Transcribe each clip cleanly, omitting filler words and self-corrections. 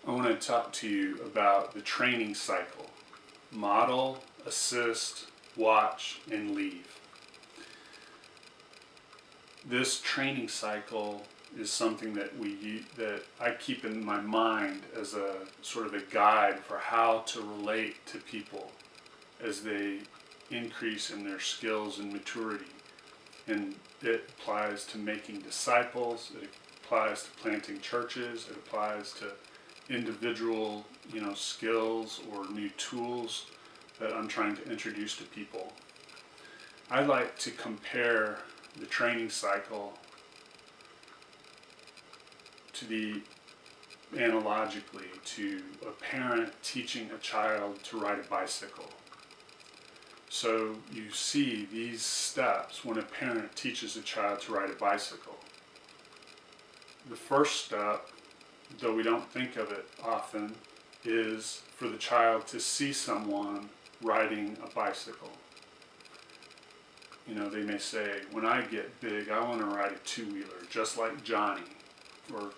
I want to talk to you about the training cycle. Model, assist, watch, and leave. This training cycle is something that I keep in my mind as a sort of a guide for how to relate to people as they increase in their skills and maturity. And it applies to making disciples, it applies to planting churches, it applies to individual, skills or new tools that I'm trying to introduce to people. I like to compare the training cycle analogically to a parent teaching a child to ride a bicycle. So you see these steps when a parent teaches a child to ride a bicycle. The first step, though we don't think of it often, is for the child to see someone riding a bicycle. They may say, when I get big, I want to ride a two-wheeler, just like Johnny, or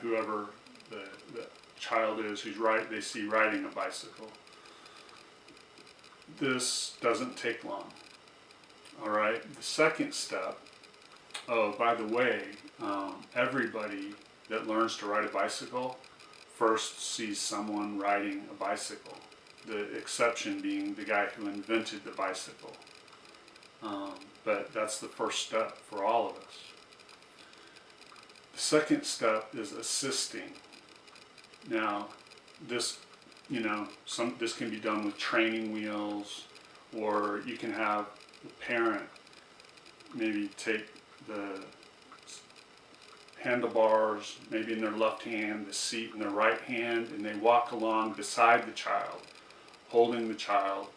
whoever the child is they see riding a bicycle. This doesn't take long. All right. The second step. Oh, by the way, everybody that learns to ride a bicycle first sees someone riding a bicycle. The exception being the guy who invented the bicycle. But that's the first step for all of us. The second step is assisting. Now, this can be done with training wheels, or you can have the parent maybe take the handlebars, maybe in their left hand, the seat in their right hand, and they walk along beside the child, holding the child,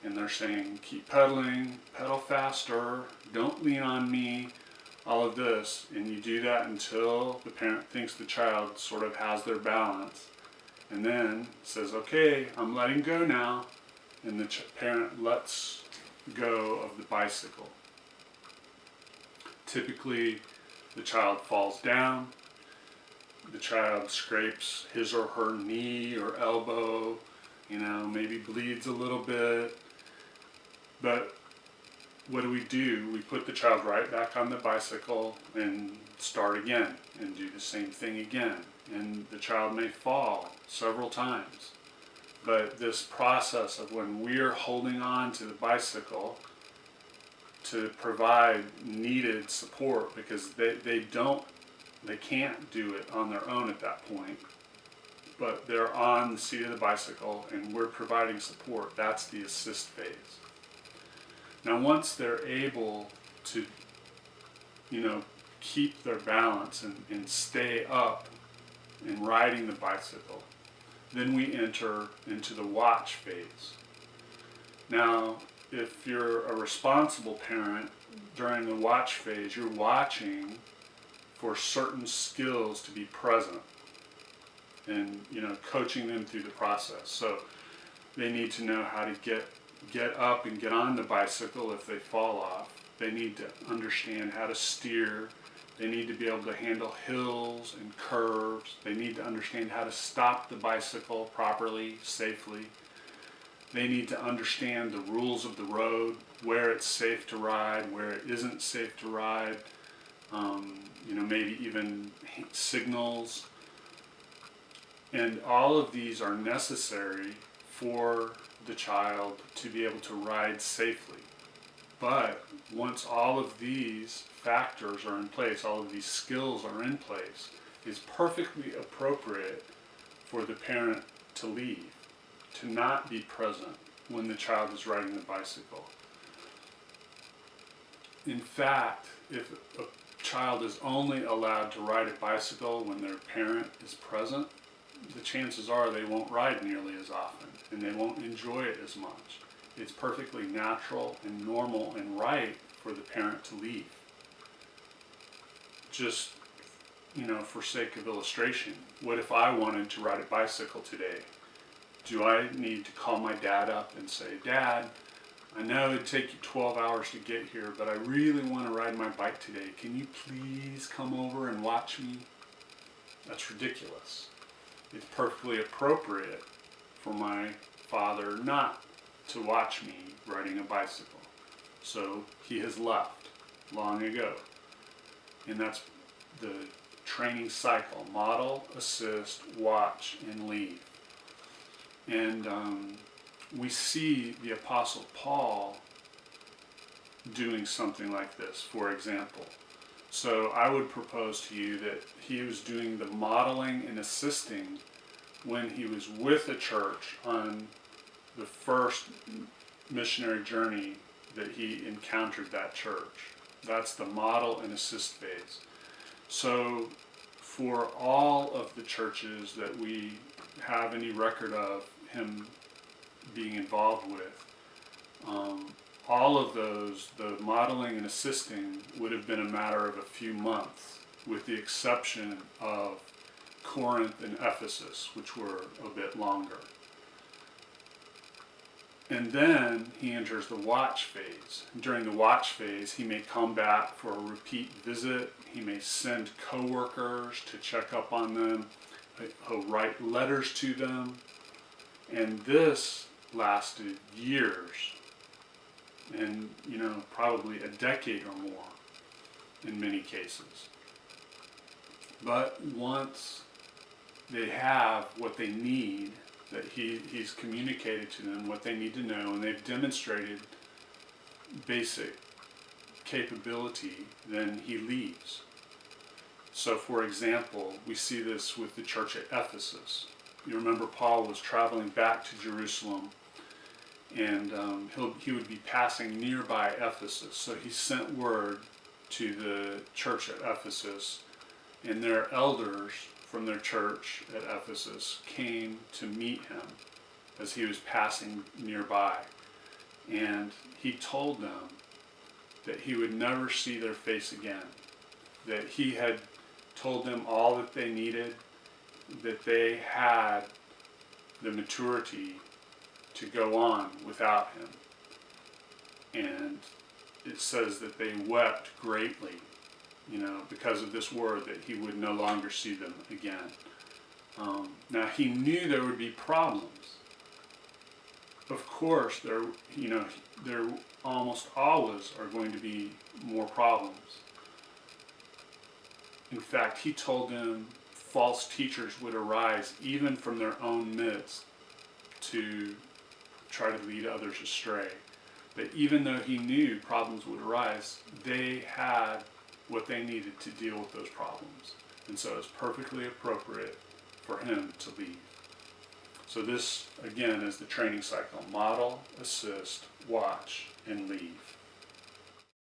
and they're saying, keep pedaling, pedal faster, don't lean on me, all of this. And you do that until the parent thinks the child sort of has their balance, and then says, okay, I'm letting go now, and the parent lets go of the bicycle. Typically, the child falls down, the child scrapes his or her knee or elbow, maybe bleeds a little bit. But what do? We put the child right back on the bicycle and start again and do the same thing again. And the child may fall several times. But this process of when we're holding on to the bicycle to provide needed support, because they can't do it on their own at that point, but they're on the seat of the bicycle and we're providing support. That's the assist phase. Now once they're able to keep their balance and stay up in riding the bicycle, then we enter into the watch phase. Now, if you're a responsible parent, during the watch phase, you're watching for certain skills to be present and, coaching them through the process. So they need to know how to get up and get on the bicycle if they fall off. They need to understand how to steer. They need to be able to handle hills and curves. They need to understand how to stop the bicycle properly, safely. They need to understand the rules of the road, where it's safe to ride, where it isn't safe to ride, maybe even signals. And all of these are necessary for the child to be able to ride safely. But once all of these factors are in place, all of these skills are in place, it's perfectly appropriate for the parent to leave, to not be present when the child is riding the bicycle. In fact, if a child is only allowed to ride a bicycle when their parent is present, the chances are they won't ride nearly as often and they won't enjoy it as much. It's perfectly natural and normal and right for the parent to leave. Just, for sake of illustration, what if I wanted to ride a bicycle today? Do I need to call my dad up and say, Dad, I know it'd take you 12 hours to get here, but I really want to ride my bike today. Can you please come over and watch me? That's ridiculous. it's perfectly appropriate for my father not to watch me riding a bicycle. So he has left long ago. And that's the training cycle: model, assist, watch, and leave. And we see the Apostle Paul doing something like this, for example. So I would propose to you that he was doing the modeling and assisting when he was with a church on the first missionary journey that he encountered that church. That's the model and assist phase. So for all of the churches that we have any record of him being involved with, all of those, the modeling and assisting would have been a matter of a few months, with the exception of Corinth and Ephesus, which were a bit longer. And then he enters the watch phase. During the watch phase, he may come back for a repeat visit. He may send coworkers to check up on them. He'll write letters to them. And this lasted years, and probably a decade or more in many cases. But once they have what they need, that he's communicated to them what they need to know, and they've demonstrated basic capability, then he leaves. So for example, we see this with the church at Ephesus. You remember Paul was traveling back to Jerusalem, and he would be passing nearby Ephesus. So he sent word to the church at Ephesus, and their elders from their church at Ephesus came to meet him as he was passing nearby. And he told them that he would never see their face again, that he had told them all that they needed, that they had the maturity to go on without him. And it says that they wept greatly, because of this word that he would no longer see them again. Now he knew there would be problems. Of course, there almost always are going to be more problems. In fact, he told them false teachers would arise even from their own midst to try to lead others astray. But even though he knew problems would arise, they had what they needed to deal with those problems. And so it's perfectly appropriate for him to leave. So this, again, is the training cycle: model, assist, watch, and leave.